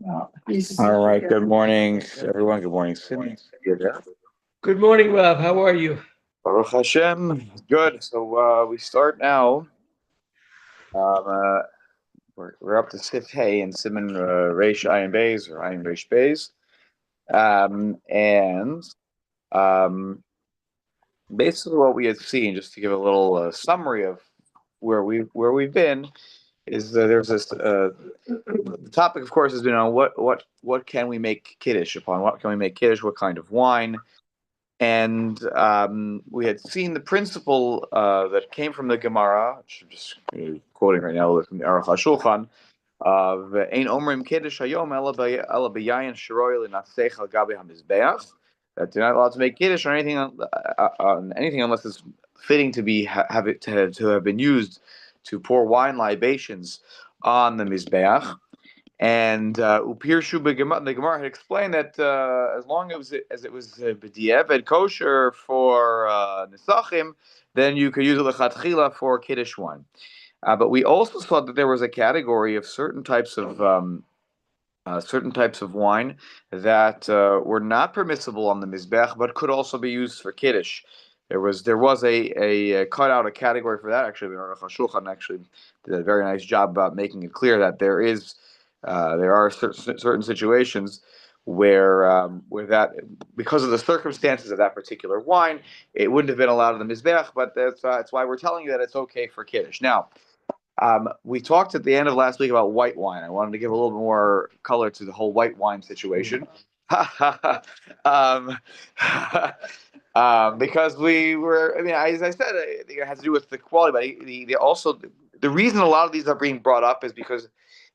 All right. Good morning, everyone. Good morning, Cindy. Good morning, Rob. How are you? Baruch Hashem. Good. So we start now. Um, uh, we're up to Sif Hay and Simon Reish Ayin Bays or Ayin Reish Bays. And basically, what we had seen, just to give a little summary of where we've been, is there's this. The topic, of course, has been on what can we make kiddush upon? What can we make kiddush? What kind of wine? And we had seen the principle that came from the Gemara, which I'm just quoting right now from the Aruch HaShulchan, of Ein Omrim Kiddush Hayom Ela B'Yayin Shiroi L'Nasech Al Gabi HaMizbeach, that you're not allowed to make Kiddush on anything unless it's fitting to be have it to have been used to pour wine libations on the Mizbeach. And Upirshu the Gemara had explained that as long as it was b'diavad kosher for nisachim, then you could use it lechatchila for kiddush wine. But we also saw that there was a category of certain types of wine that were not permissible on the mizbech, but could also be used for kiddush. There was a cut out a category for that. Actually, the Aruch HaShulchan actually did a very nice job about making it clear that there are certain situations where that, because of the circumstances of that particular wine, it wouldn't have been allowed in the mizbech. But that's why we're telling you that it's okay for kiddush. Now, we talked at the end of last week about white wine. I wanted to give a little bit more color to the whole white wine situation. um, because we were, I mean, as I said, I think it has to do with the quality, but also the reason a lot of these are being brought up is because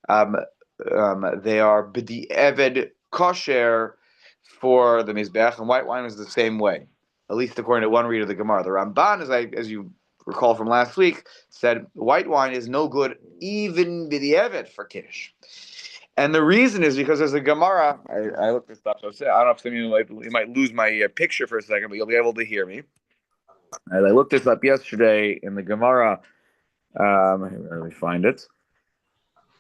um, they are b'di'eved kosher for the mizbech, and white wine is the same way, at least according to one read of the Gemara. The Ramban, as you recall from last week, said white wine is no good even b'di'eved for kiddush. And the reason is because there's a Gemara. I looked this up, so I don't know if some of you might lose my picture for a second, but you'll be able to hear me. As I looked this up yesterday in the Gemara, let me find it.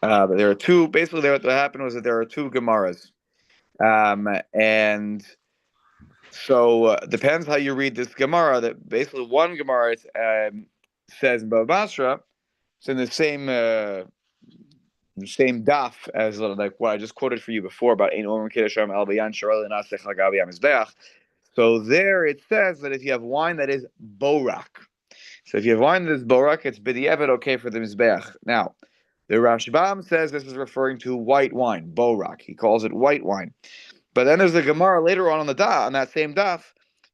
But there are two. Basically, what happened was that there are two Gemaras, and so depends how you read this Gemara. That basically one Gemara says in Baba Basra, it's in the same daf as like what I just quoted for you before about Ein Omer Kiddush Al Bayan Sharol Nasech Lagabi Hamizbeach. So there it says that if you have wine that is borak, so if you have wine that is borak, it's b'di'eved okay for the mizbeach. Now, the Rashbam says this is referring to white wine, borak. He calls it white wine. But then there's a Gemara later on on that same daf.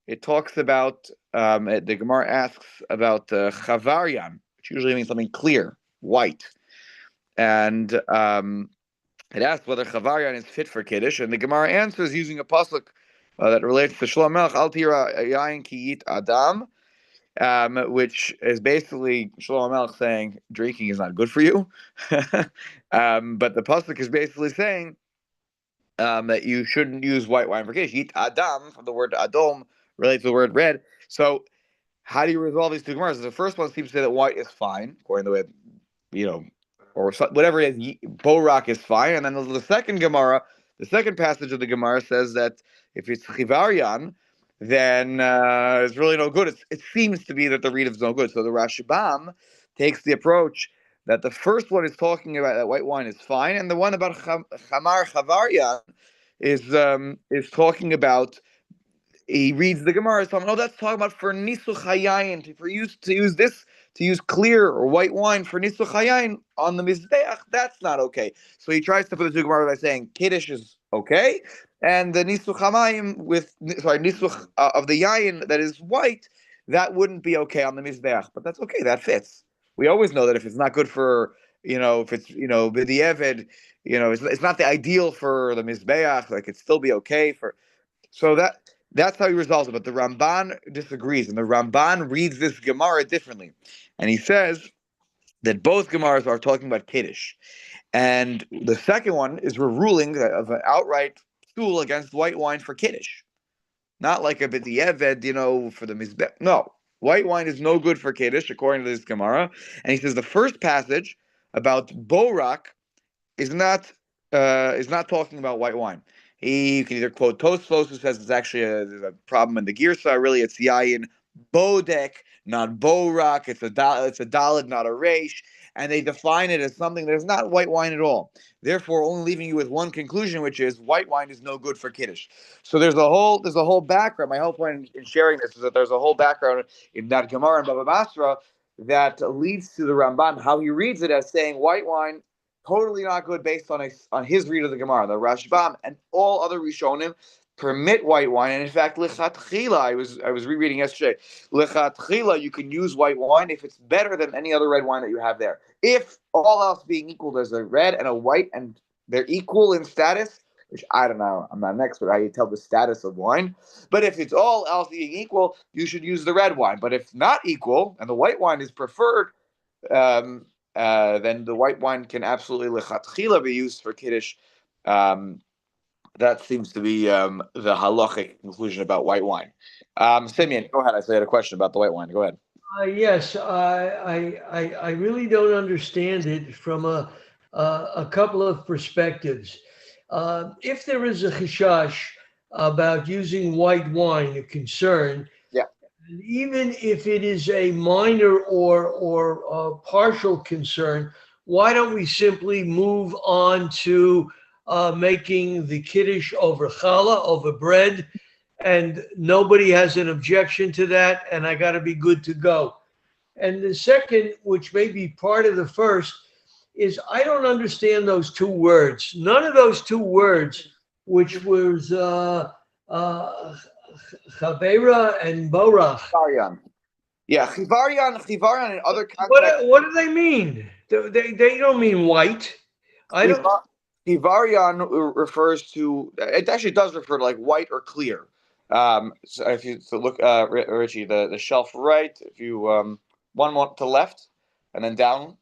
It talks about the Gemara asks about chavaryan, which usually means something clear, white, and it asks whether chavaryan is fit for kiddush, and the Gemara answers using a pasuk that relates to Shlomo Melech, Al tira yayin ki yit adam, which is basically Shlomo Melech saying drinking is not good for you. But the pasuk is basically saying that you shouldn't use white wine for kiddush. Yit adam, from the word adom, relates to the word red. So how do you resolve these two Gemaras? The first one seems to say that white is fine, according to the way, or whatever it is, borak is fine. And then the second Gemara, the second passage of the Gemara says that if it's chivaryan, then it's really no good. It seems to be that the read is no good. So the Rashbam takes the approach that the first one is talking about that white wine is fine, and the one about chamar chavaryan is talking about. He reads the Gemara, so oh, that's talking about for nisuch hayayin, to use clear or white wine for nisuch hayayin on the mizbeach. That's not okay. So he tries to put the two Gemara by saying kiddush is okay, and the nisuch hamayim nisuch of the yayin that is white, that wouldn't be okay on the mizbeach. But that's okay. That fits. We always know that if it's not good for if it's b'di'eved, it's not the ideal for the mizbeach. Like it'd still be okay for. So that's how he resolves it. But the Ramban disagrees, and the Ramban reads this Gemara differently, and he says that both Gemaras are talking about Kiddush, and the second one is a ruling of an outright stool against white wine for Kiddush, not like a b'di'eved, for the mizbech. No, white wine is no good for Kiddush according to this Gemara, and he says the first passage about Borak is not is not talking about white wine. You can either quote Tosfos, who says it's actually there's a problem in the Girsa. Really, it's Yayin Bodek, not Borak. It's a Dalid, not a Reish. And they define it as something that is not white wine at all. Therefore, only leaving you with one conclusion, which is white wine is no good for Kiddush. So there's a whole background. My whole point in sharing this is that there's a whole background in that Gemara and Baba Basra that leads to the Ramban, how he reads it as saying white wine totally not good based on his read of the Gemara. The Rashbam and all other Rishonim permit white wine, and in fact, lichatchila, I was rereading yesterday. Lichatchila, you can use white wine if it's better than any other red wine that you have there. If all else being equal, there's a red and a white, and they're equal in status. Which I don't know. I'm not an expert how you tell the status of wine. But if it's all else being equal, you should use the red wine. But if not equal and the white wine is preferred, then the white wine can absolutely lechatchila be used for kiddush. That seems to be the halachic conclusion about white wine. Simeon, go ahead. I had a question about the white wine. Go ahead. Yes, I really don't understand it from a couple of perspectives. If there is a chishash about using white wine, a concern, yeah, and even if it is a minor or a partial concern, why don't we simply move on to making the kiddush over challah, over bread, and nobody has an objection to that, and I got to be good to go. And the second, which may be part of the first, is I don't understand those two words. None of those two words, which was Chavera and Borach. Chivarian. Yeah, Chivarian in other contexts. What do they mean? They don't mean white. I don't. Chivarian refers to, it actually does refer to like white or clear. So if you look, Richie, the shelf right, if you one more to left and then down,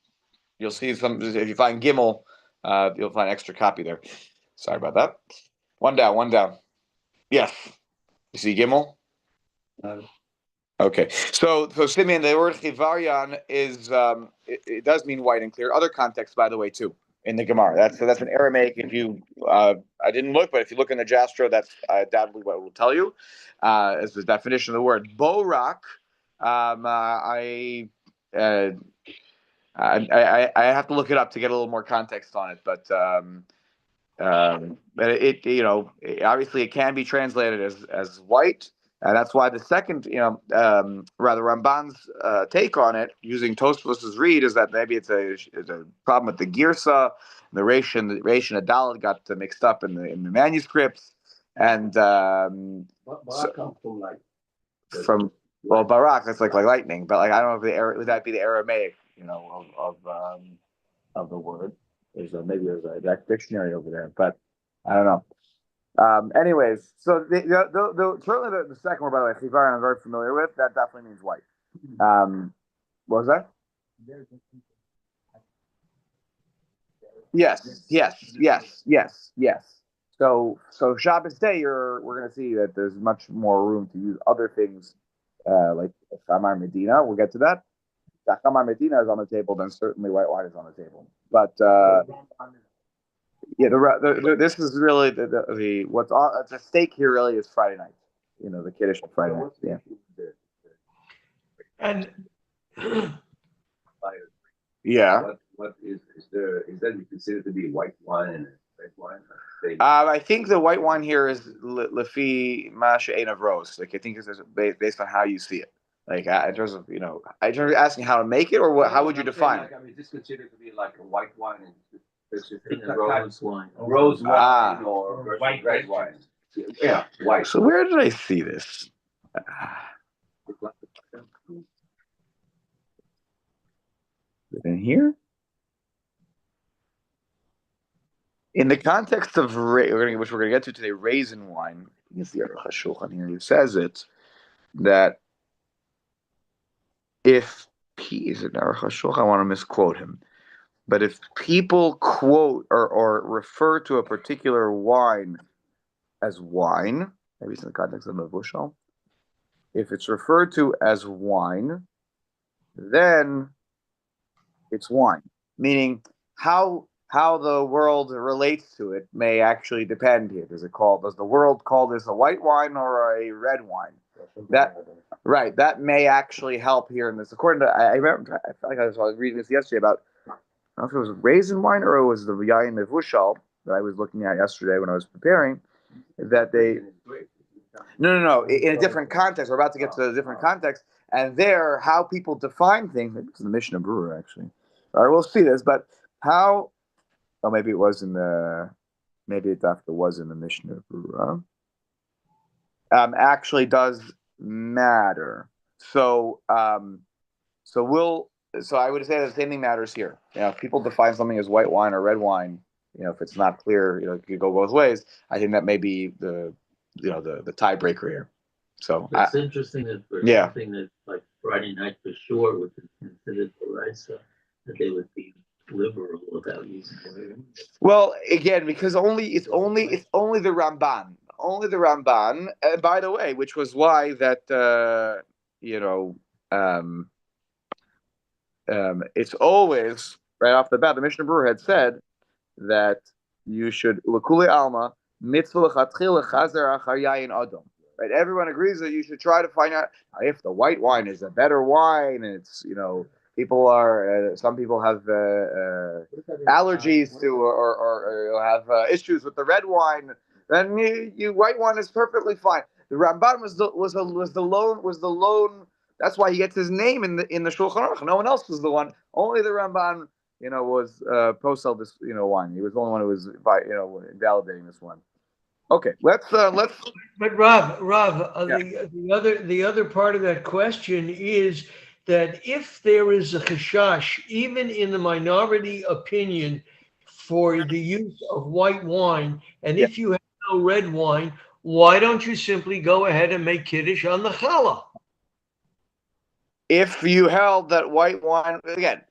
you'll see some. If you find Gimel, you'll find an extra copy there. Sorry about that. One down. Yes, you see Gimel. Okay, so Simeon, the word chivarian is it does mean white and clear. Other contexts, by the way, too, in the Gemara. That's an Aramaic. If you, I didn't look, but if you look in the Jastro, that's undoubtedly what it will tell you as the definition of the word. Borak, I have to look it up to get a little more context on it, but obviously it can be translated as white. And that's why the second, rather Ramban's take on it, using Tosfos's read, is that maybe it's a problem with the Girsa, the Reish and Adalad got mixed up in the manuscripts, and Barak comes from Barak, it's like lightning, but like I don't know if would that be the Aramaic, of the word. Maybe there's a dictionary over there, but I don't know. Anyways, so certainly the second word, by the way, chivar, I'm very familiar with. That definitely means white. What was that? Yes. So Shabbos day, we're going to see that there's much more room to use other things like Chamar Medina. We'll get to that. If Chamar Medina is on the table, then certainly white wine is on the table. But this is really the what's at stake here. Really, is Friday night. The Kiddush on Friday night. Yeah. And yeah. What is that you consider to be white wine and red wine? I think the white wine here is lefi masha ein of rose. Like I think it's based on how you see it. Like in terms of in terms of asking how to make it, or how would you define it? Is this considered to be like a white wine and rose wine, or white red wine? Yeah, white. So where did I see this? In here? In the context of which we're going to get to today, raisin wine. I think it's the Aruch HaShulchan here who says it that if is it Aruch HaShulchan? I want to misquote him, but if people quote or refer to a particular wine as wine, maybe it's in the context of Mevushal, if it's referred to as wine, then it's wine. Meaning, how how the world relates to it may actually depend here. Does the world call this a white wine or a red wine? Right, that may actually help here in this. According to, I remember, I felt like I was reading this yesterday about, I don't know if it was raisin wine or it was the yayin mevushal that I was looking at yesterday when I was preparing, that they, no, in a different context. We're about to get to a different context, and there, how people define things, maybe it's in the Mishnah Brewer, actually. All right, we'll see this, but how, oh, maybe it was in the, maybe it after was in the Mishnah Brewer, actually does matter. So, so I would say that the same thing matters here. If people define something as white wine or red wine, if it's not clear, it could go both ways. I think that may be the tiebreaker here. So it's interesting that for something that like Friday night for sure would be considered Baraisa, that they would be liberal about using it. Well, again, because it's only the Ramban. Only the Ramban, and by the way, which was why that it's always right off the bat. The Mishnah Brewer had said that you should l'kuli alma mitzvah l'chatchil chazer achar yayin adam. Right, everyone agrees that you should try to find out if the white wine is a better wine, and it's people are some people have allergies to or have issues with the red wine. Then you white wine is perfectly fine. The Ramban was the lone. That's why he gets his name in the Shulchan Aruch. No one else was the one. Only the Ramban, was posel this wine. He was the only one who was invalidating this one. Okay, let's. But Rob, Yeah. the other part of that question is that if there is a chashash, even in the minority opinion, for the use of white wine, and if you have no red wine, why don't you simply go ahead and make kiddush on the challah? If you held that white wine again,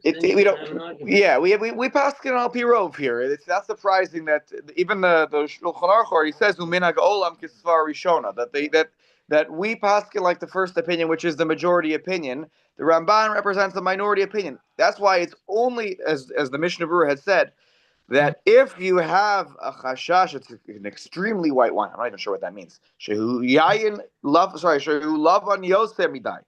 we don't. Yeah, we pass an al pirov here. It's not surprising that even the Shulchan Aruch, he says uminag olam kisvar rishona, that we pass like the first opinion, which is the majority opinion. The Ramban represents the minority opinion. That's why it's only as the Mishnah Brewer had said that if you have a chashash, it's an extremely white wine. I'm not even sure what that means. Shehu love on Yosef midai.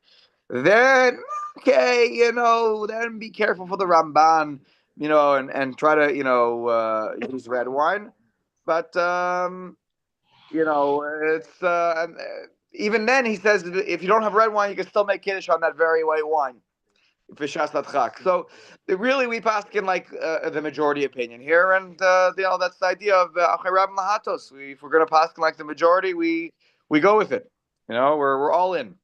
Then okay, then be careful for the Ramban, and try to use red wine. But it's even then he says if you don't have red wine, you can still make kiddush on that very white wine. So really we pass in like the majority opinion here, and that's the idea of Acharab Mahatos. If we're going to pass in like the majority, we go with it. We're all in.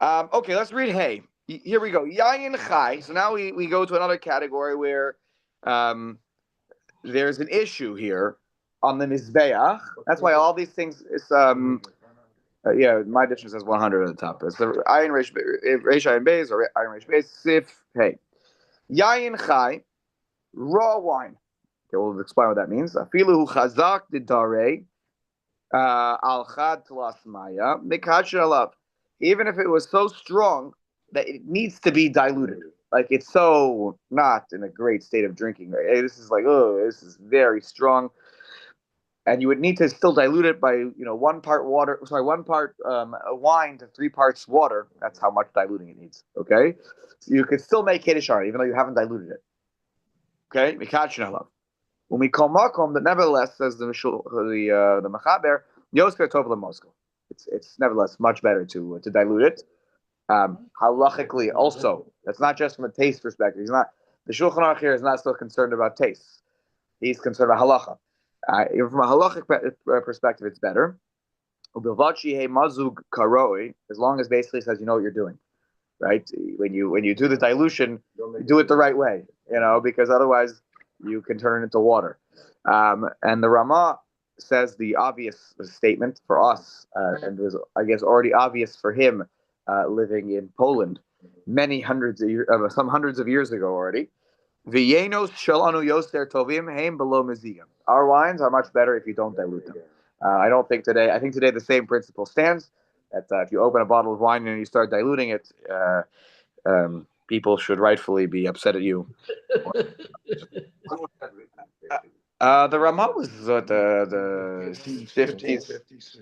Okay, let's read Hey. Here we go. Yayin Chai. So now we go to another category where there's an issue here on the Mizbeach. That's why all these things is my edition says 100 at the top. It's the Ayin Reish Ayin Beis or Ayin Reish Beis Sif Hey. Yayin Chai, raw wine. Okay, we'll explain what that means. Afilu Chazak Didare Al Chad Tlas Maya Mikach Alav. Even if it was so strong that it needs to be diluted, like it's so not in a great state of drinking. Right? Hey, this is like, this is very strong, and you would need to still dilute it by 1 part water. Sorry, 1 part wine to 3 parts water. That's how much diluting it needs. Okay, so you could still make kiddush on it even though you haven't diluted it. Okay, mikachin alav. When we call makom, that nevertheless says the mechaber yosker tov lemosko. It's nevertheless much better to dilute it. Halachically, also, that's not just from a taste perspective. The Shulchan Aruch here is not so concerned about taste. He's concerned about halacha. Even from a halachic perspective, it's better. As long as basically says you know what you're doing, right? When you do the dilution, you do it the right way, because otherwise you can turn it into water. And the Ramah says the obvious statement for us, and was, I guess, already obvious for him living in Poland some hundreds of years ago already. Vienos shalanu yoster tovim heim below mezigam. Our wines are much better if you don't dilute them. I think today the same principle stands. That if you open a bottle of wine and you start diluting it, people should rightfully be upset at you. The Ramah was the 50s.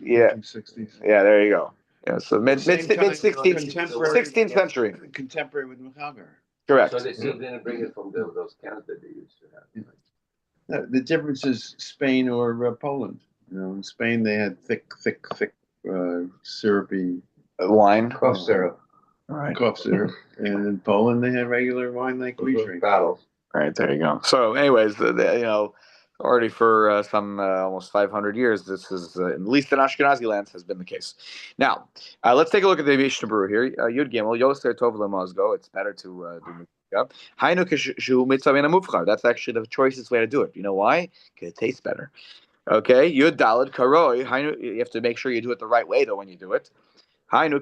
Yeah. 60s. Yeah, there you go. Yeah, so mid Same time, 16th contemporary- 16th century. Contemporary with Mechaber. Correct. So they still didn't bring it from those cans that they used to have. The difference is Spain or Poland. In Spain they had thick, syrupy Wine. Cough syrup. Right. cough syrup, and in Poland they had regular wine like we drink. Bottles. Right, there you go. So, anyways, already for some almost 500 years, this is, at least in Ashkenazi lands, has been the case. Now, let's take a look at the Mishnah Berurah here. Yud Gimel, Yoser Tov Lemazgo. It's better to do Mitzvah. Hainu Kishu Mitzvah in a Mufchar. That's actually the choicest way to do it. You know why? Because it tastes better. Okay, Yud Dalad Karoi. You have to make sure you do it the right way, though, when you do it. You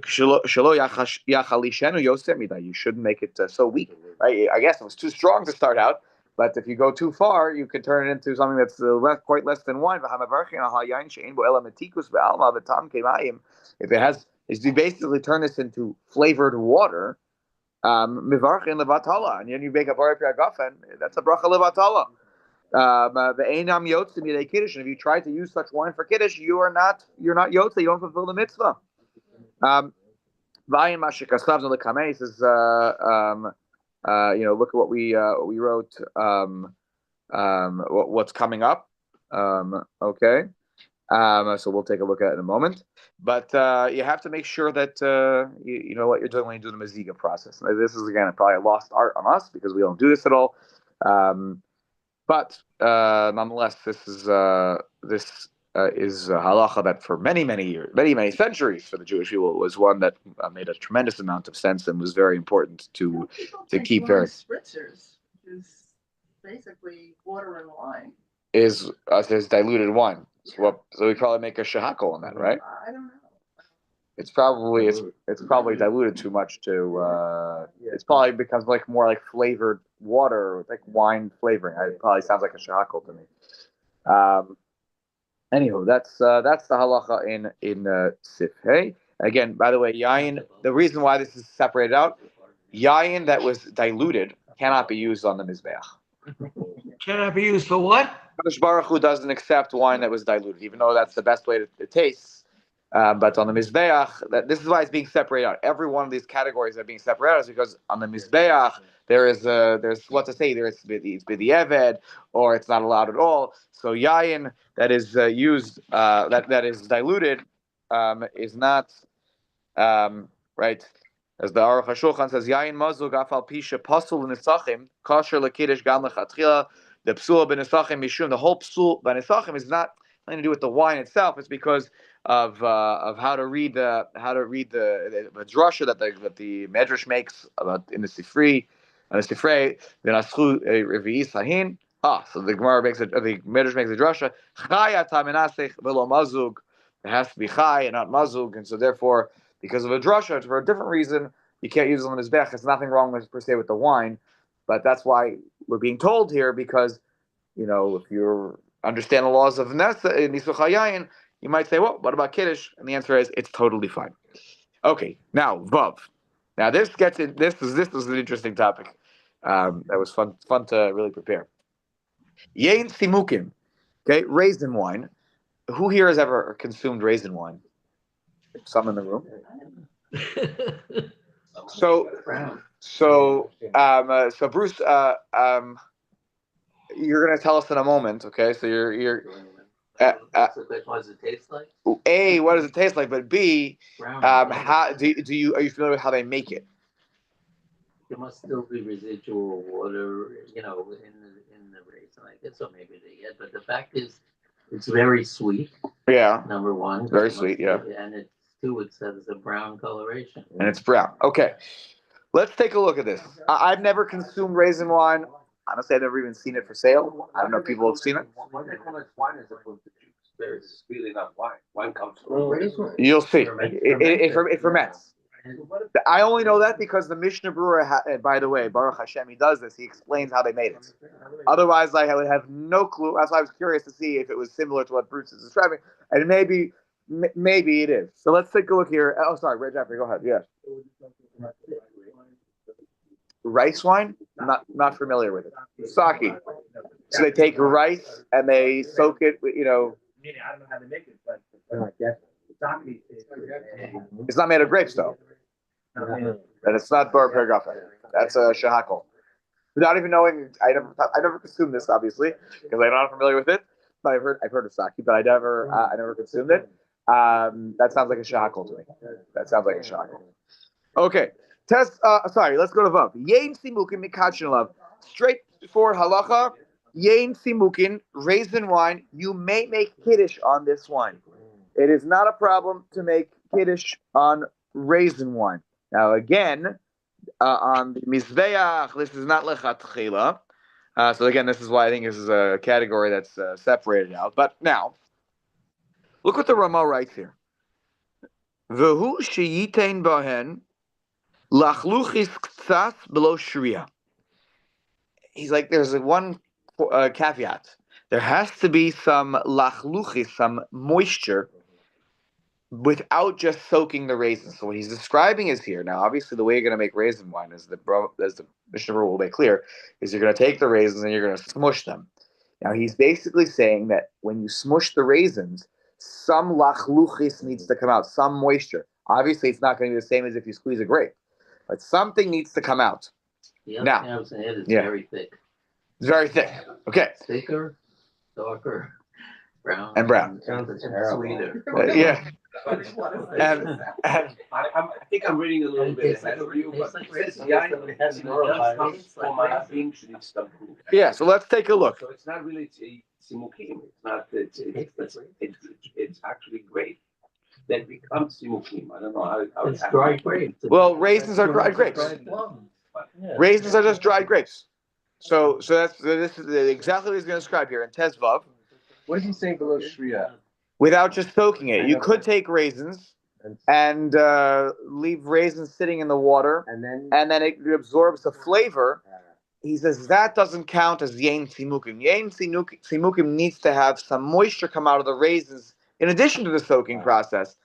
shouldn't make it so weak, right? I guess it was too strong to start out, but if you go too far, you can turn it into something that's quite less than wine. If you basically turn this into flavored water, and then you make a barei agafen, that's a bracha levatala. If you try to use such wine for kiddush, you're not yotze. You don't fulfill the mitzvah. Vayin Mashikasav on the Kamei says, look at what we wrote. What's coming up? Okay. So we'll take a look at it in a moment. But you have to make sure that you know what you're doing when you do the Maziga process. This is again probably a lost art on us because we don't do this at all. But nonetheless, this is halacha that for many years, many centuries for the Jewish people was one that made a tremendous amount of sense and was very important to keep very. Spritzers is basically water and wine. Is diluted wine. So we probably make a shahakol on that, right? I don't know. It's probably diluted too much to. It's probably becomes more like flavored water, like wine flavoring. It probably sounds like a shahakol to me. Anywho, that's the halacha in Sif. Hey, again, by the way, yayin. The reason why this is separated out, yayin that was diluted cannot be used on the mizbeach. Cannot be used for what? Kadosh Baruch Hu doesn't accept wine that was diluted, even though that's the best way it tastes. But on the mizbeach, this is why it's being separated out. Every one of these categories are being separated out is because on the mizbeach there's what to say. It's b'di'eved, or it's not allowed at all. So yayin that is used that is diluted is not right. As the Aruch HaShulchan says, yayin mazug afal pisha pasul l'nisachim kosher l'kiddush gam lechatchila. The psul b'nisachim mishum. The whole psul b'nisachim is not nothing to do with the wine itself. It's because of how to read the drasha that the medrash makes about in the sifrei v'naschu revi'i sahin. So the Gemara the medrash makes a drasha chaya taminasich v'lo mazug. It has to be chay and not mazug, and so therefore, because of a drasha for a different reason, you can't use it on the mizbech. There's nothing wrong with per se with the wine, but that's why we're being told here because if you understand the laws of Nesa in Nisuch HaYayin, you might say, well, what about Kiddush? And the answer is, it's totally fine. Okay, now, Vav. Now, this was an interesting topic. That was fun to really prepare. Yain Simukim, okay, raisin wine. Who here has ever consumed raisin wine? Some in the room. So Bruce, you're going to tell us in a moment, okay? So you're. What does it taste like? A, what does it taste like? But B, Brown. how are you familiar with how they make it? There must still be residual water, in the raisin, I guess, or maybe they get. But the fact is, it's very sweet. Yeah. Number one. Very sweet, yeah. And it says it's a brown coloration. And it's brown. Okay. Let's take a look at this. I've never consumed raisin wine. Honestly, I've never even seen it for sale. I don't know if people have seen it. Why they call it wine as opposed to juice? There's really not wine. Wine comes from You'll see. It ferments. I only know that because the Mishnah Berurah, by the way, Baruch Hashem, he does this. He explains how they made it. Otherwise, I would have no clue. That's why I was curious to see if it was similar to what Bruce is describing. And maybe it is. So let's take a look here. Oh, sorry, Red Jeffrey, go ahead. Yeah. rice wine. Not familiar with it. Sake. So they take rice and they soak it with, I don't know how to make it, but it's not made of grapes though. And it's not bar pergafe. That's a shahakol. Without even knowing, I never consumed this obviously because I'm not familiar with it. But I've heard of sake, but I never consumed it. That sounds like a shahakol to me. That sounds like a shahakol. Okay, sorry, let's go to Vav. Yain simukin mikachin love. Straight forward halacha. Yain simukin, raisin wine. You may make kiddush on this wine. It is not a problem to make kiddush on raisin wine. Now again, on the mizbeach, this is not lechatchila. So again, this is why I think this is a category that's separated out. But now, look what the Rama writes here. V'hu sheyitain bahen lachluchis ktsas below shria. He's like, there's one caveat. There has to be some lachluchis, some moisture, without just soaking the raisins. So what he's describing is here. Now, obviously, the way you're going to make raisin wine, as the Mishnah will make clear, is you're going to take the raisins and you're going to smush them. Now, he's basically saying that when you smush the raisins, some lachluchis needs to come out, some moisture. Obviously, it's not going to be the same as if you squeeze a grape, but something needs to come out. The Now, other half is very thick. It's very thick. Okay. Thicker, darker, brown. And brown. And sweeter. Yeah. And I think I'm reading a little bit ahead of you, but it says yeah, so let's take a look. So it's not really simukim. It's not. It's actually great. That becomes simukim. I don't know how it's dried grapes. Well, raisins are dried grapes. Raisins are just dried grapes. So this is exactly what he's going to describe here in Tezvav. What is he saying below shria? Without just soaking it, you could take raisins and leave raisins sitting in the water, and then it absorbs the flavor. He says that doesn't count as yain simukim. Yain simukim needs to have some moisture come out of the raisins in addition to the soaking process.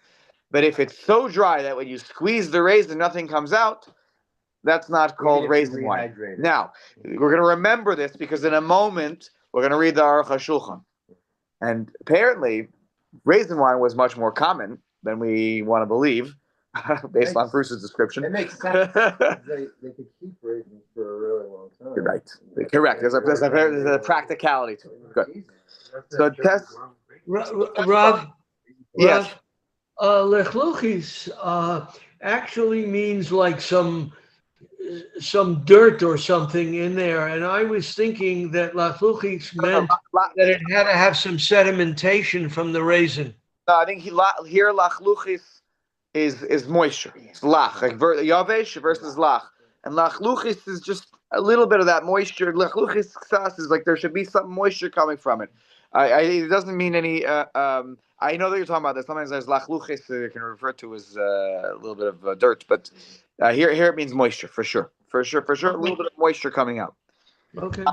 But if it's so dry that when you squeeze the raisin, nothing comes out, that's not called raisin wine. Now, we're going to remember this because in a moment, we're going to read the Aruch HaShulchan. And apparently, raisin wine was much more common than we want to believe, based on Bruce's description. It makes sense. They could keep raisins for a really long time. You're right. Correct. There's a practicality to it. Good. So, Tess? Rav? Yes. Lechluchis actually means like some dirt or something in there, and I was thinking that lachluchis meant that it had to have some sedimentation from the raisin. No, I think here lachluchis is moisture. It's lach, like yavesh versus lach, and lachluchis is just a little bit of that moisture. Lachluchis ksas is like there should be some moisture coming from it. It doesn't mean any. I know that you're talking about this. Sometimes there's lachluchis that you can refer to as a little bit of dirt, but here it means moisture for sure. A little bit of moisture coming out. Okay.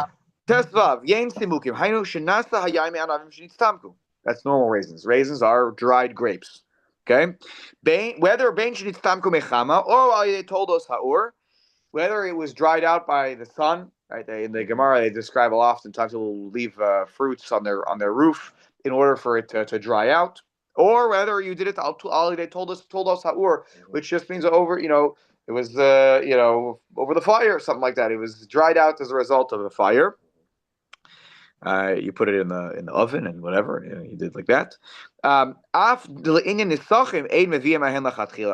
Tesvav yain simukim haynu shenasa hayayim anavim shenitztamku. That's normal raisins. Raisins are dried grapes. Okay, whether bein shenitztamku mechama or they told us haur, whether it was dried out by the sun. Right, in the Gemara they describe oftentimes will leave fruits on their roof in order for it to dry out, or whether you did it they told us haur, which just means over it was over the fire or something like that. It was dried out as a result of the fire. You put it in the oven and whatever you did like that.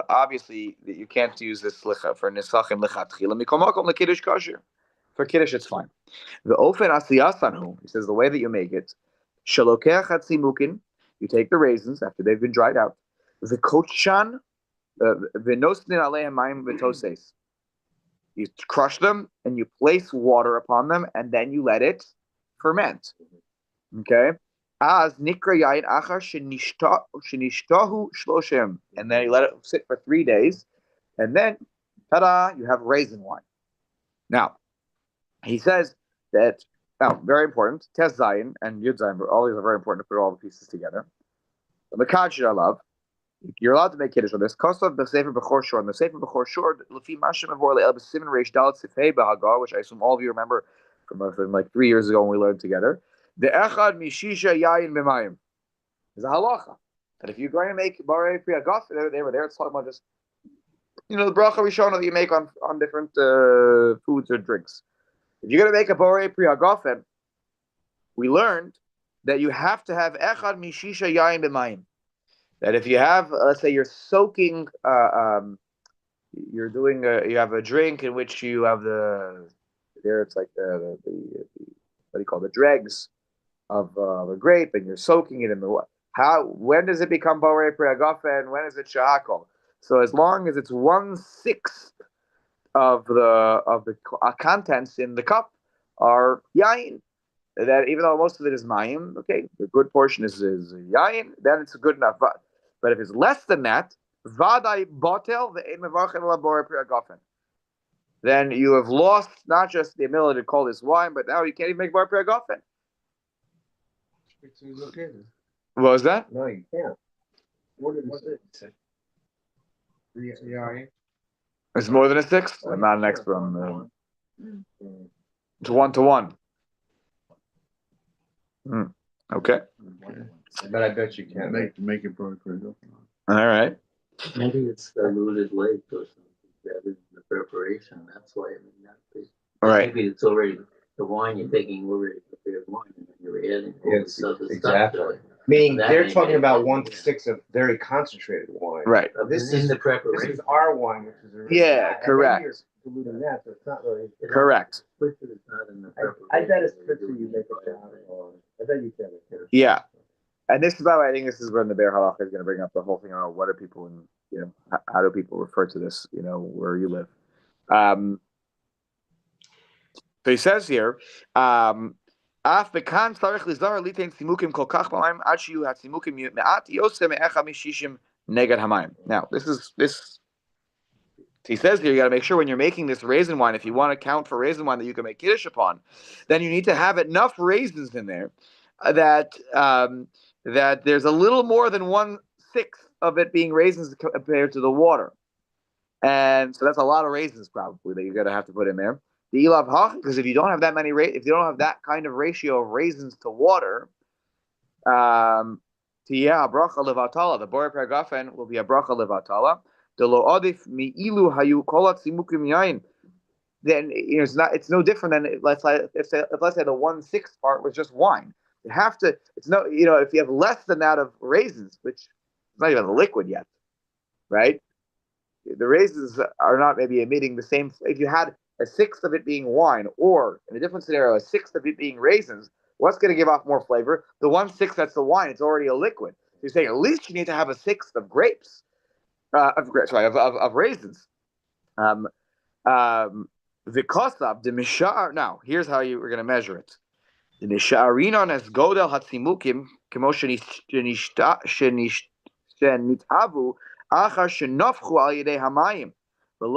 Obviously, you can't use this licha for nisachim lechatchila. Mikomakom lekiddush kosher. For kiddush, it's fine. The ofen asiyasanhu. He says the way that you make it. Shalokech hatzimukin. You take the raisins after they've been dried out. The kotshan. V'nosnin alehem mayim v'toses. You crush them and you place water upon them and then you let it ferment. Okay? As nikra yain achar shenishtahu shloshim. And then you let it sit for 3 days. And then, ta-da, you have raisin wine. Now, he says that, very important, Tes Zayin and Yud Zayin, all these are very important to put all the pieces together. The Makaj I love. You're allowed to make kiddush on this. Kosav b'sefer b'chor shor. And the sefer b'chor shor, l'fi mashem avor le'el b'simin reish dalet sifhei b'hagar, which I assume all of you remember from like 3 years ago when we learned together. The echad mishisha yayin b'mayim. There's a halacha that if you're going to make barei pri agaf, they were there. It's talking about just the bracha rishona that you make on different foods or drinks. If you're going to make a barei pri agafen, we learned that you have to have echad mishisha yayin b'mayim. That if you have, let's say, you're soaking, you have a drink in which you have it's like the what do you call it, the dregs of a grape, and you're soaking it in the when does it become borei pri agafen and when is it shahakol? So as long as it's 1/6 of the contents in the cup are yayin, that even though most of it is mayim, okay, the good portion is yayin, then it's good enough. But if it's less than that, vadai botel ve'ein mevarchen ala borei pri agafen, then you have lost not just the ability to call this wine, but now you can't even make borei pri agafen. What was that? No, you can't. What did it say? Yeah. It's more than a 6. I'm not an expert on it's 1-to-1. Okay. But I bet you can make it borei pri agafen. All right. Maybe it's diluted late or something better in the preparation. That's why All right. maybe it's already the wine you're taking already prepared wine and then you're adding all this other stuff exactly. to it. Meaning That they're may talking make about it 1/6 of very concentrated wine. Right. This in is the This preparation. is our wine, which is already Correct. And then you're diluting that, so it's not really. Correct. Spritzer is not in the preparation. I bet it's spritzer you make it down. I bet you can. Yeah. And this is by the way, I think this is when the Bear Halacha is going to bring up the whole thing about what do people how do people refer to this, where you live. So he says here, Af bekan tzarich lizar litain simukim kol kach b'mayim ad shiyu hatzimukim me'at yosem me'echa mishishim neged hamayim. Now, this. He says here, you got to make sure when you're making this raisin wine, if you want to count for raisin wine that you can make kiddush upon, then you need to have enough raisins in there that there's a little more than 1/6 of it being raisins compared to the water, and so that's a lot of raisins probably that you're going to have to put in there. The ilav hach, because if you don't have that many, if you don't have that kind of ratio of raisins to water, bracha levatala, the borei pri agafen will be a bracha levatala. The lo adif mi'ilu hayu kolat simukim yain. Then it's no different than if let's say the 1/6 part was just wine. You have to. It's no if you have less than that of raisins, which is not even a liquid yet, right? The raisins are not maybe emitting the same. If you had 1/6 of it being wine, or in a different scenario, 1/6 of it being raisins, what's going to give off more flavor? The 1/6 that's the wine. It's already a liquid. So you're saying at least you need to have 1/6 of grapes, of raisins. The kosav, the mishar. Now here's how you were going to measure it. The misharinon as godel hatzimukim kemo shenithavu achar shenofchu al yedei hamayim. And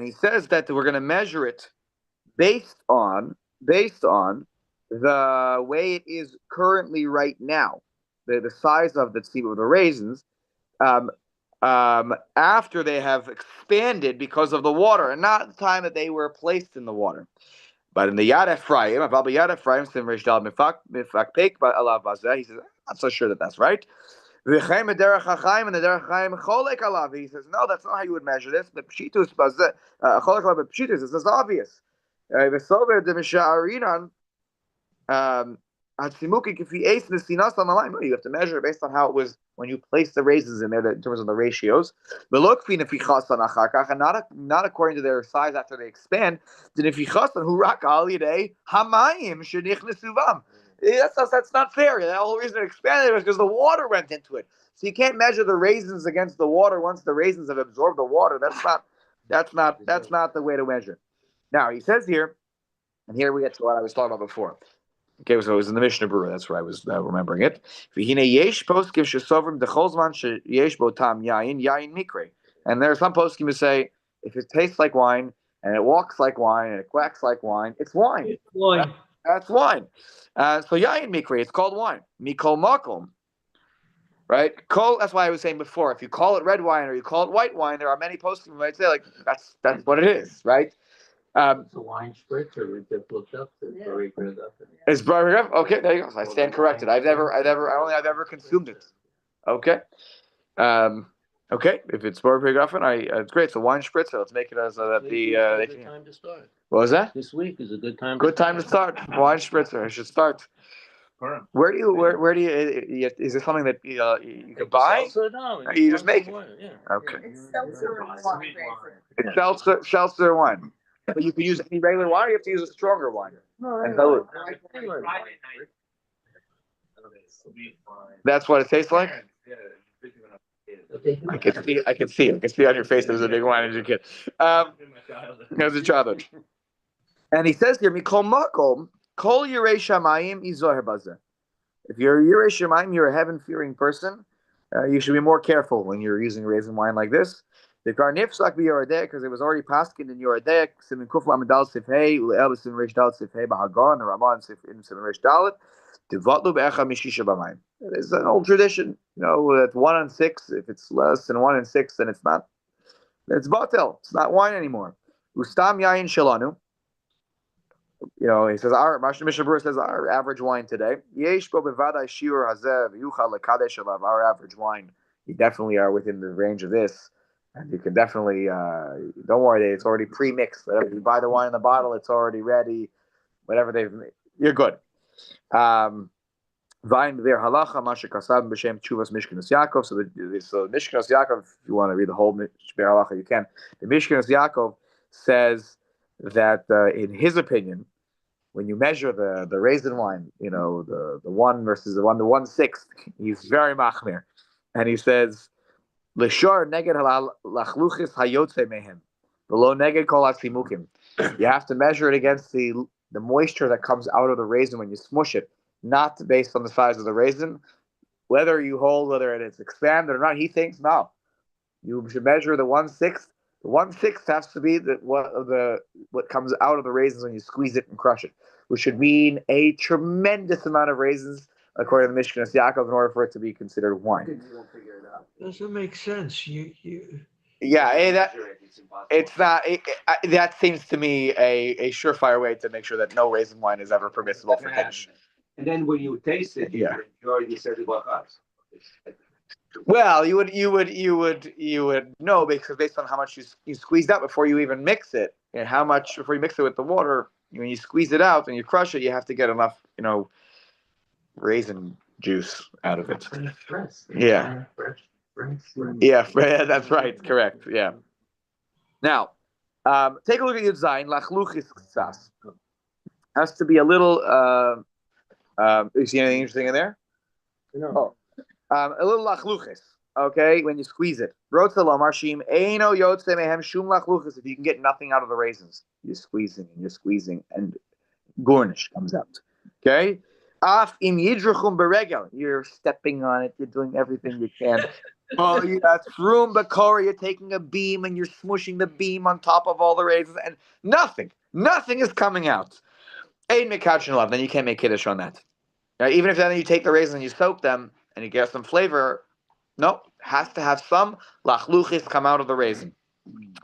he says that we're going to measure it based on the way it is currently right now, the size of the raisins, after they have expanded because of the water, and not the time that they were placed in the water. But in the Yad Ephraim, he says, I'm not so sure that that's right. And the Derech HaChaim cholek alav. He says, no, that's not how you would measure this. But pshitus, cholek alav, pshitus. This is obvious. V'sover de misha'arinan hatzimukim kifi eis nesinas l'malayim. No, you have to measure it based on how it was when you place the raisins in there, in terms of the ratios. V'lo kfi nefichasan achar kach, and not according to their size after they expand. The nefichasan hu rak al yidei hamayim shenichnesu bam. That's not fair. The whole reason it expanded was because the water went into it. So you can't measure the raisins against the water once the raisins have absorbed the water. That's not the way to measure it. Now he says here, and here we get to what I was talking about before. Okay, so it was in the Mishnah Berurah. That's where I was remembering it. And there are some poskim who say if it tastes like wine and it walks like wine and it quacks like wine, it's wine. It's wine. That's wine. So yayin mikri, it's called wine. Mikol makom. right? That's why I was saying before, if you call it red wine or you call it white wine, there are many posting who might say, like, that's what it is, right? It's a wine spritz, or we just looked up to very good up. It's Baragraph? Okay, there you go. So I stand corrected. I've ever consumed it. Okay. Okay, if it's Baragraph, it's great. So wine spritzer. Let's make it as that the. Good time to start. What was that? This week is a good time. Good time to start. Wine spritzer. I should start. Where do you? Is this something that you can buy? No, You just make it. Yeah. Okay. It's seltzer and wine, basically. It's seltzer wine. But you can use any regular wine, or you have to use a stronger wine. And dilute. That's what it tastes like. I can see. I can see on your face. There was a big wine as a kid. As a childhood. And he says here, "Mikol makom kol yirei shamayim izoher bazeh." If you're yirei shamayim, you're a heaven-fearing person. You should be more careful when you're using raisin wine like this. The karnifsak b'yoradeh, because it was already paskin in yoradeh. Simin kuf lamedal sifhei ule'el b'simin reish dalet sifhei b'hagon. The Ramah in simin reish dalet. Tivatlu be'echa mishisha b'mayim. It's an old tradition, that 1 in 6. If it's less than 1 in 6, then it's not. It's batel. It's not wine anymore. Ustam yayin shelanu. He says Mishnah Berurah says our average wine today. Yesh bo bevadai shiur hazeh v'yuchal lekadesh alav. Our average wine, you definitely are within the range of this, and you can definitely don't worry, it's already pre-mixed. Whatever you buy the wine in the bottle, it's already ready. Whatever they've made, you're good. Vine there halacha masha kasab b'shem tshuvas Mishkenos Yaakov. So Mishkenos Yaakov, if you want to read the whole Shber halacha, you can. The Mishkenos Yaakov says that in his opinion, when you measure the raisin wine, the 1 versus the 1/6, he's very machmir, and he says l'shor neged lachluchis hayotze mehem below neged kol atzimukim. You have to measure it against the moisture that comes out of the raisin when you smush it, not based on the size of the raisin, whether it's expanded or not. He thinks no, you should measure the 1/6. The 1/6 has to be what comes out of the raisins when you squeeze it and crush it, which should mean a tremendous amount of raisins, according to the Mishkenos Yaakov, in order for it to be considered wine. Doesn't make sense. It's not. That seems to me a surefire way to make sure that no raisin wine is ever permissible for Kiddush. And then when you taste it, you already said it was. Well, you would know, because based on how much you squeezed out before you even mix it, and how much before you mix it with the water. When you squeeze it out and you crush it, you have to get enough, raisin juice out of it. Yeah. Yeah, that's right. Correct. Yeah. Now, take a look at Yud Zayin. Lachluchis ksas has to be a little. You see anything interesting in there? No. A little lachluchis. Okay, when you squeeze it. Rotza marshim eino yotze mehem shum lachluchis. If you can get nothing out of the raisins, you're squeezing, and garnish comes out. Okay. Af im yidruchum beregel. You're stepping on it. You're doing everything you can. Oh, that's room bakora. You're taking a beam and you're smushing the beam on top of all the raisins, and nothing is coming out. Ein mikachin love. Then you can't make kiddush on that. Now, even if then you take the raisins and you soak them and you get some flavor, no, has to have some lachluchis come out of the raisin.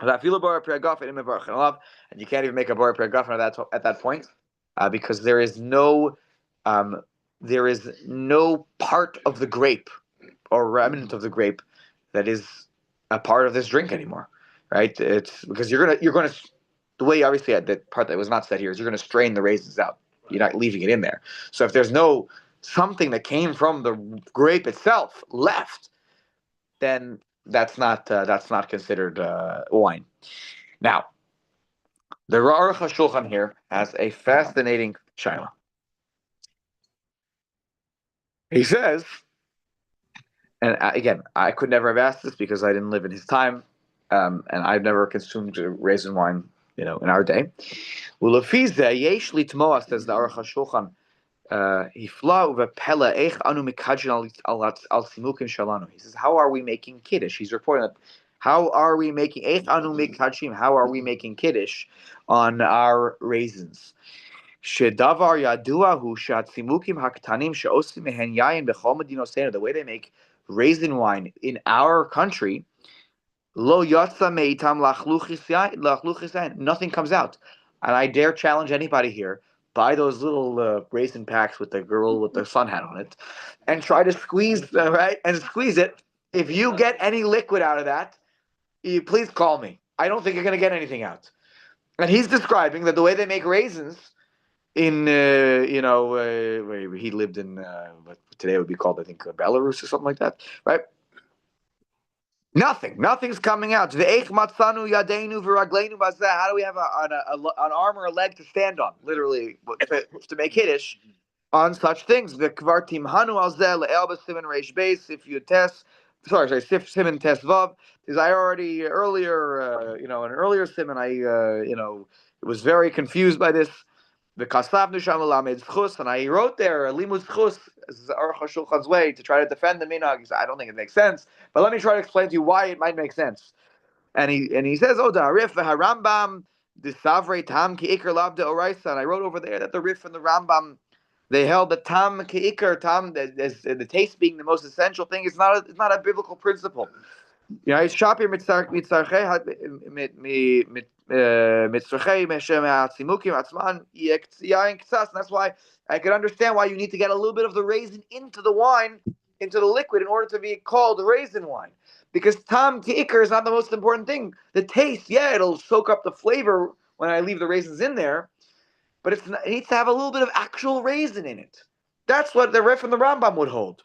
And you can't even make a bar pregafen at that point, because there is no part of the grape or remnant of the grape that is a part of this drink anymore, right? It's because you're gonna the way obviously the part that was not said here is you're gonna strain the raisins out. You're not leaving it in there. So if there's no something that came from the grape itself left, then that's not considered wine. Now, the Aruch HaShulchan here has a fascinating shaila. He says, and again, I could never have asked this because I didn't live in his time, and I've never consumed raisin wine, in our day. Ulafizeh yesh litmoa, says the Aruch HaShulchan. He says, how are we making kiddush? He's reporting that how are we making kiddush on our raisins? The way they make raisin wine in our country, lo yatsa meitam lachluchis yain, nothing comes out. And I dare challenge anybody here, buy those little raisin packs with the girl with the sun hat on it, and try to squeeze, right? And squeeze it. If you get any liquid out of that, please call me. I don't think you're going to get anything out. And he's describing that the way they make raisins in, where he lived in, what today would be called, I think, Belarus or something like that, right? Nothing's coming out. How do we have an arm or a leg to stand on, literally, to make Kiddush on such things? The Kvartim Hanu Alzel, Elba Simon Reish Base, if you test, Sif Simon Test Vav, because I already earlier, in an earlier Simon, was very confused by this. The Kasavnu Sham Schus, and I wrote there Limud Schus, Aruch HaShulchan's way to try to defend the minhag. He said, I don't think it makes sense, but let me try to explain to you why it might make sense. And he says, "Oh, the Arif Harambam, the Savre Tam Kiikar Lav de Oraisa." And I wrote over there that the Rif and the Rambam, they held the Tam Kiikar, Tam, the taste being the most essential thing. It's not a biblical principle. It's shapir mitzarchei meshem atzimukim atzman yain ktsas. That's why I can understand why you need to get a little bit of the raisin into the wine, into the liquid, in order to be called raisin wine. Because tam teikar is not the most important thing. The taste, it'll soak up the flavor when I leave the raisins in there, but it needs to have a little bit of actual raisin in it. That's what the Rif and the Rambam would hold,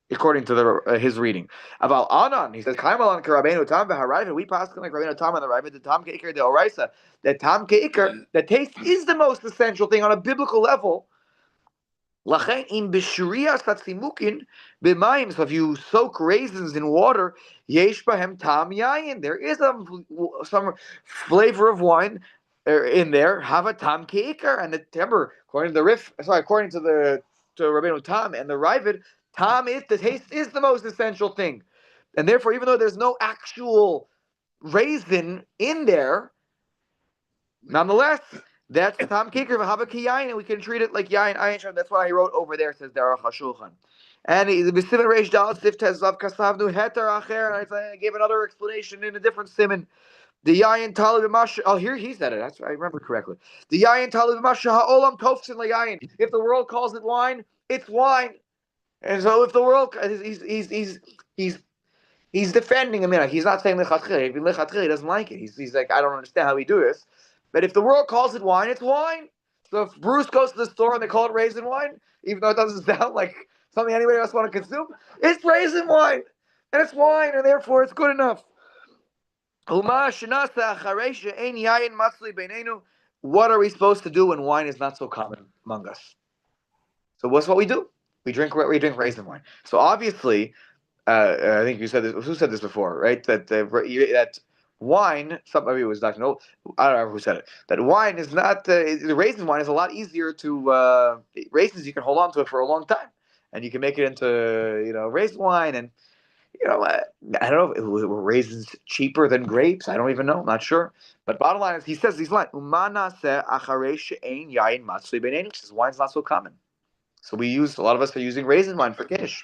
according to his reading. About Anan, he says, "Kaimalan karabenu tam v'harayva." We pass like Rabbeinu Tam and the Raiva, the tam keikar the oraisa. The tam keikar, the taste is the most essential thing on a biblical level. Lachen in b'shuriyas tatzimukin b'mayim. So if you soak raisins in water, yesh bahem tam yayin. There is some flavor of wine in there. Have a tam keikar, and remember, according to Rabbeinu Tam and the Raiva, Tam is the taste is the most essential thing, and therefore, even though there's no actual raisin in there, nonetheless, that's Tam Kikr v'Hava Kiyayin, and we can treat it like Yayin Ayin Shem. That's what I wrote over there. Says Derech HaShulchan, and the B'Simen Reish Dal Sif Tezav Kasavnu Heter Acher. And I gave another explanation in a different siman. The Yayin Talib Masha. Oh, here he said it. That's I remember correctly. The Yayin Talib Masha Ha'olam Tofsin LaYayin. If the world calls it wine, it's wine. And so, if the world, he's defending him. He's not saying lechatchila. He doesn't like it. He's like, I don't understand how we do this. But if the world calls it wine, it's wine. So if Bruce goes to the store and they call it raisin wine, even though it doesn't sound like something anybody else want to consume, it's raisin wine, and it's wine, and therefore it's good enough. What are we supposed to do when wine is not so common among us? So what's what we do? We drink raisin wine. So obviously, I think you said this. Who said this before, right? That wine. Somebody was Dr. No, I don't know who said it. That wine is not the raisin wine is a lot easier to raisins. You can hold on to it for a long time, and you can make it into raisin wine. And I don't know. Were raisins cheaper than grapes? I don't even know. I'm not sure. But bottom line is, he says these lines. Says wine's not so common. So a lot of us are using raisin wine for Kiddush.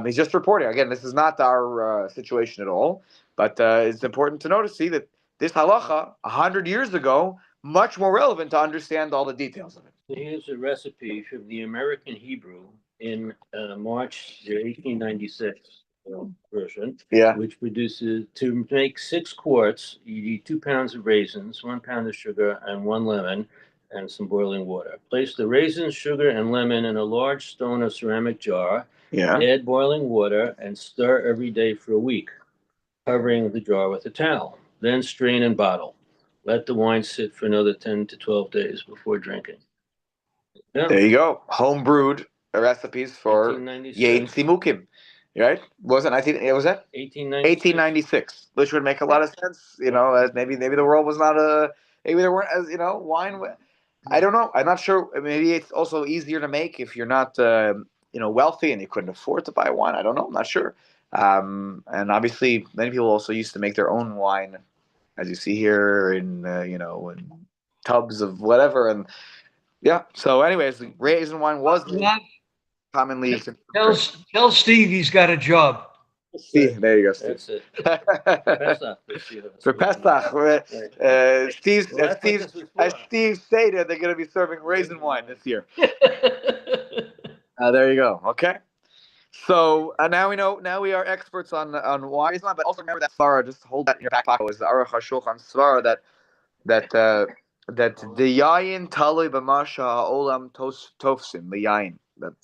He's just reporting. Again, this is not our situation at all, but it's important to see that this halacha, 100 years ago, much more relevant to understand all the details of it. Here's a recipe from the American Hebrew in March 1896 version, which produces, to make 6 quarts, you need 2 pounds of raisins, 1 pound of sugar, and 1 lemon, and some boiling water. Place the raisins, sugar, and lemon in a large stone or ceramic jar. Add boiling water and stir every day for a week, covering the jar with a towel. Then strain and bottle. Let the wine sit for another 10 to 12 days before drinking. There you go. Home brewed recipes for Yain Simukim. Right? Was it 1896, which would make a lot of sense. Maybe the world was not maybe there weren't as wine. I don't know. I'm not sure. Maybe it's also easier to make if you're not wealthy and you couldn't afford to buy wine. I don't know. I'm not sure. And obviously, many people also used to make their own wine, as you see here in in tubs of whatever. And so anyways, raisin wine was. commonly. Tell Steve he's got a job. Steve, there you go, Steve. That's it. Pesach this year. For Pesach, as Steve stated, they're going to be serving raisin wine this year. There you go. Okay. So now we know. Now we are experts on wine, but also remember that svara. Just hold that in your back pocket. Was the Aruch HaShulchan svara that the yayin talui b'masha ha'olam tofsim the yayin. That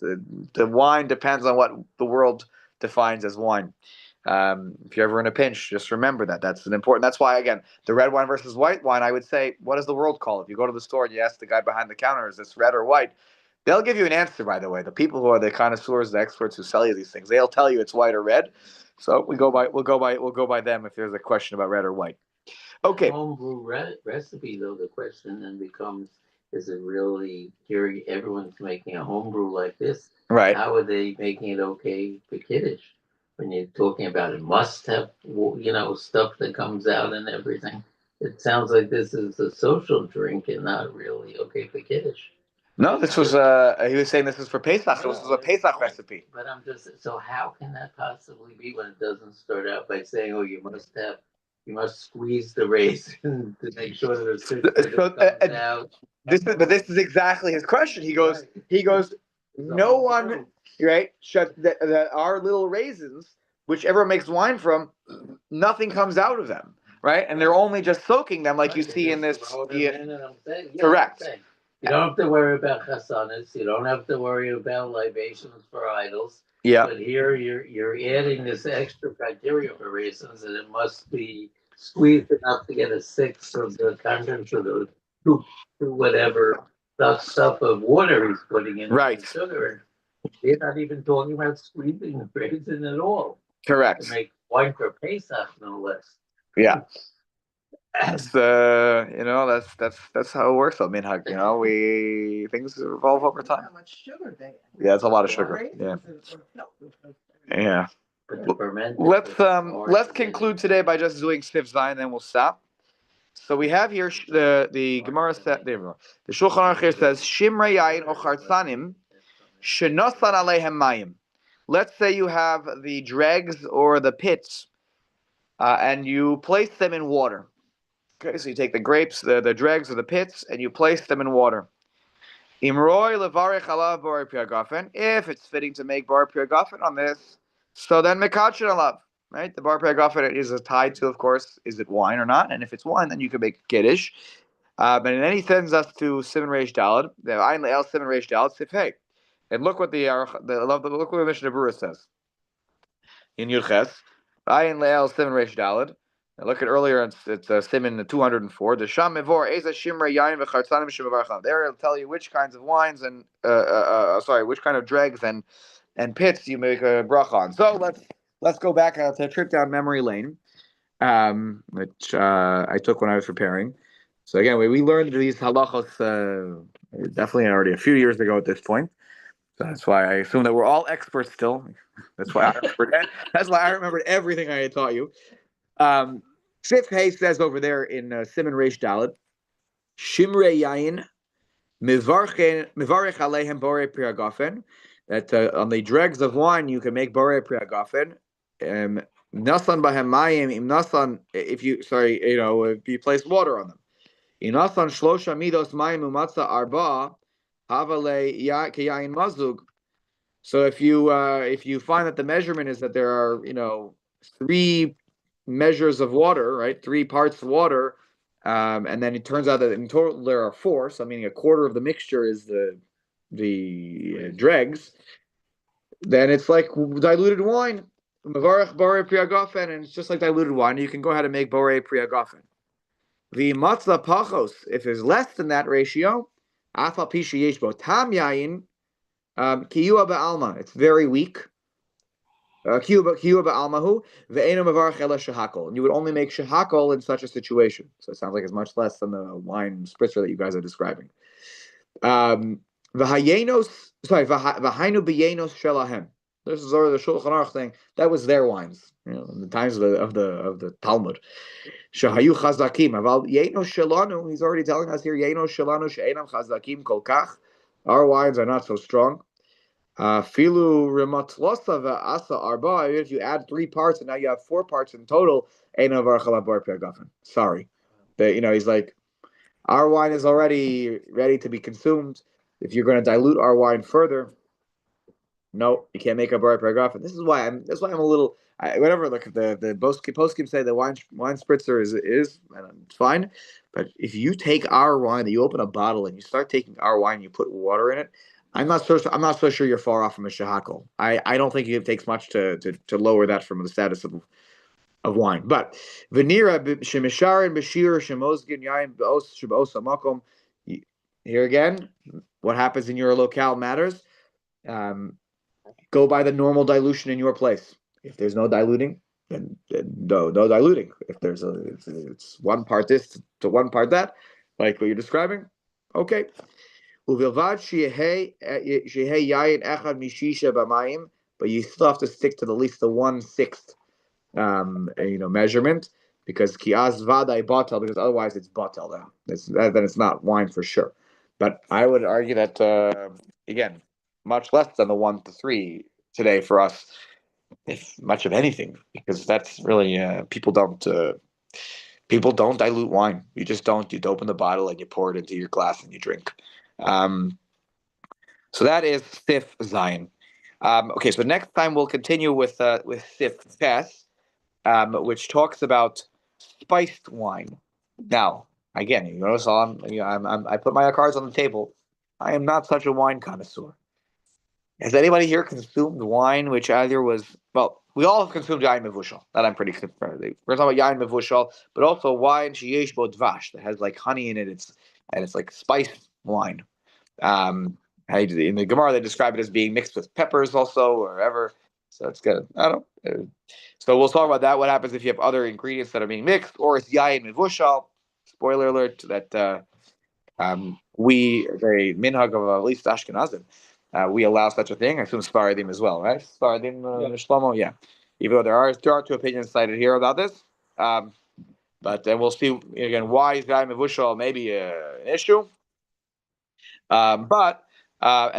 the wine depends on what the world defines as wine. If you're ever in a pinch, just remember that. That's an important. That's why, again, the red wine versus white wine, I would say, what does the world call it? If you go to the store and you ask the guy behind the counter, is this red or white? They'll give you an answer, by the way. The people who are the connoisseurs, the experts who sell you these things, they'll tell you it's white or red. So we'll go by them if there's a question about red or white. Okay. Homebrew recipe, though, the question then becomes: is it really here? Everyone's making a homebrew like this, right? How are they making it okay for Kiddush? When you're talking about it, must have stuff that comes out and everything. It sounds like this is a social drink and not really okay for Kiddush. No, this was he was saying this is for Pesach. So this is a Pesach recipe. But so how can that possibly be when it doesn't start out by saying, oh, you must squeeze the raisin to make sure that it comes out. This is exactly his question. He goes, no one, right? That our little raisins, which everyone makes wine from, nothing comes out of them, right? And they're only just soaking them, like you see in this. Correct. You don't have to worry about chasanas. You don't have to worry about libations for idols. Yeah. But here you're adding this extra criteria for raisins, and it must be squeezed enough to get a sixth of the contents of the two whatever stuff of water he's putting in. Right. Sugar. They're not even talking about squeezing the raisin at all. Correct. To make wine for Pesach, no less. Yeah. That's that's how it works. I mean, things evolve over time. How much sugar they? Yeah, it's a lot of sugar. Yeah. Yeah. Let's conclude today by just doing Sif Zayin, then we'll stop. So we have here the Gemara said the Shulchan Aruch here says Shimrei Yayin or Chartzanim Shenosan Aleihem Mayim. Let's say you have the dregs or the pits, and you place them in water. Okay, so you take the grapes, the dregs or the pits, and you place them in water. Imroi levarech alav bar piagafen. If it's fitting to make bar piagafen on this, so then mekachin alav. Right, the bar piagafen is tied to, of course, is it wine or not? And if it's wine, then you can make kiddush. But in any sends us to Simon Reish Dalad, the Ayin Le'el Simon Reish Dalad Sifhei. And look what the Mishnah Berurah says in Yurches. Ayin Le'el Simon Reish Dalad. Look at earlier, it's Simon 204. The Sham Mevor Eza Shimra Yayin v'Chartzanim Shemavarcham. There it'll tell you which kinds of wines and which kind of dregs and pits you make a bracha on. So let's go back to a trip down memory lane, which I took when I was preparing. So again, we learned these halachos definitely already a few years ago at this point. So that's why I assume that we're all experts still. That's why I remembered everything I had taught you. Sif Hay says over there in Simon Reish Dalet, Shimrei Yayin Mivarech Aleihem Borei Priagafen. That on the dregs of wine you can make Borei Priagafen. Nasan Bahem Mayim Im Nasan. If you place water on them. Inasan Shlosha Midos Mayim Umatza Arba Havale Keyayin Mazug. So if you find that the measurement is that there are 3 measures of water, right? 3 parts of water, and then it turns out that in total there are 4. So meaning a quarter of the mixture is the dregs. Then it's like diluted wine, mavarech borei priagafen, and it's just like diluted wine. You can go ahead and make borei priagafen. The matzah pachos, if it's less than that ratio, afal pisha yesh bo tam yayin kiyua ba'alma. It's very weak. And you would only make shehakol in such a situation. So it sounds like it's much less than the wine spritzer that you guys are describing. V'hainu b'yenos shelahem. This is already the Shulchan Aruch thing. That was their wines, in the times of the Talmud. Shahayu chazakim. Aval yenos shelanu. He's already telling us here yenos shelanu she'enam chazakim kol kach. Our wines are not so strong. Filu rematlosa asa arba. If you add 3 parts and now you have 4 parts in total, sorry. He's like, our wine is already ready to be consumed. If you're going to dilute our wine further, no, you can't make a bar paragraph. This is why I'm a little whatever. Look, the poskim say the wine spritzer is and it's fine, but if you take our wine, you open a bottle and you start taking our wine, you put water in it. I'm not so sure you're far off from a shahakol. I don't think it takes much to lower that from the status of wine. But venira shemisharin bashir shemozgin yain beos makom. Here again, what happens in your locale matters. Go by the normal dilution in your place. If there's no diluting, then no diluting. If there's it's 1 part this to 1 part that, like what you're describing, okay. But you still have to stick to the least the 1/6 measurement, because kiaz vadai batel, because otherwise it's batel then. Then it's not wine for sure. But I would argue that again, much less than the 1 to 3 today for us, if much of anything, because that's really people don't dilute wine. You just don't. You open the bottle and you pour it into your glass and you drink. So that is Sif Zion. Okay, so next time we'll continue with Sif Tes, which talks about spiced wine. Now, again, you notice I put my cards on the table. I am not such a wine connoisseur. Has anybody here consumed wine which either was, well, we all have consumed yain mevushal. That I'm pretty confident. We're talking about yain mevushal, but also wine sheyesh bo dvash that has like honey in it. It's like spiced wine. In the Gemara they describe it as being mixed with peppers also, or whatever. So it's good. I don't know. So we'll talk about that. What happens if you have other ingredients that are being mixed, or it's yain mevushal? Spoiler alert that we the minhag of at least Ashkenazim. We allow such a thing. I assume Sfaradim as well, right? Sfaradim, Shlomo, yeah. Even though there are 2 opinions cited here about this, but then we'll see again why is Yain Mevushal maybe an issue. And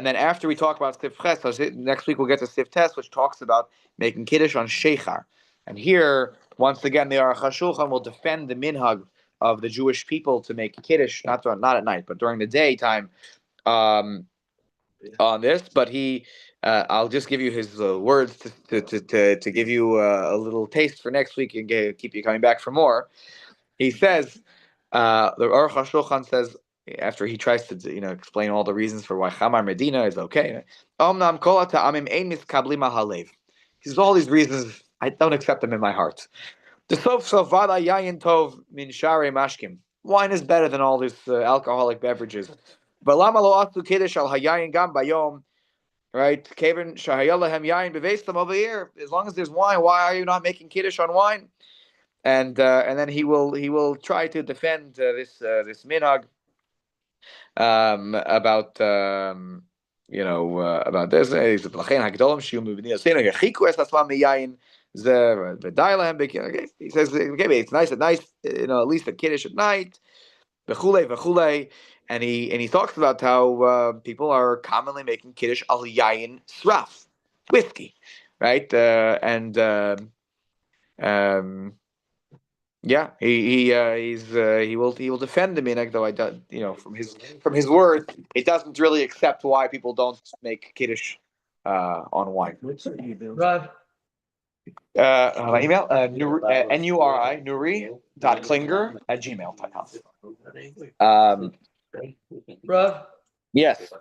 then after we talk about Sif Ches, so next week we'll get to Sif Tes, which talks about making kiddush on Sheichar. And here, once again, the Aruch HaShulchan will defend the minhag of the Jewish people to make kiddush not at night, but during the daytime. On this, but I'll just give you his words to give you a little taste for next week and keep you coming back for more. He says, the Aruch HaShulchan says, after he tries to explain all the reasons for why Chamar Medina is okay. He says all these reasons, I don't accept them in my heart. Wine is better than all these alcoholic beverages. Right? Over here, as long as there's wine, why are you not making kiddush on wine? And then he will try to defend this minhag about about this. He says, okay, it's nice, at least a kiddush at night. And he talks about how people are commonly making kiddush al yayin sraf, whiskey, right? Yeah, he will defend the minhag, though I don't, from his words, it doesn't really accept why people don't make kiddush on wine. Rav? My email nuri.klinger@gmail.com. Rav? Yes.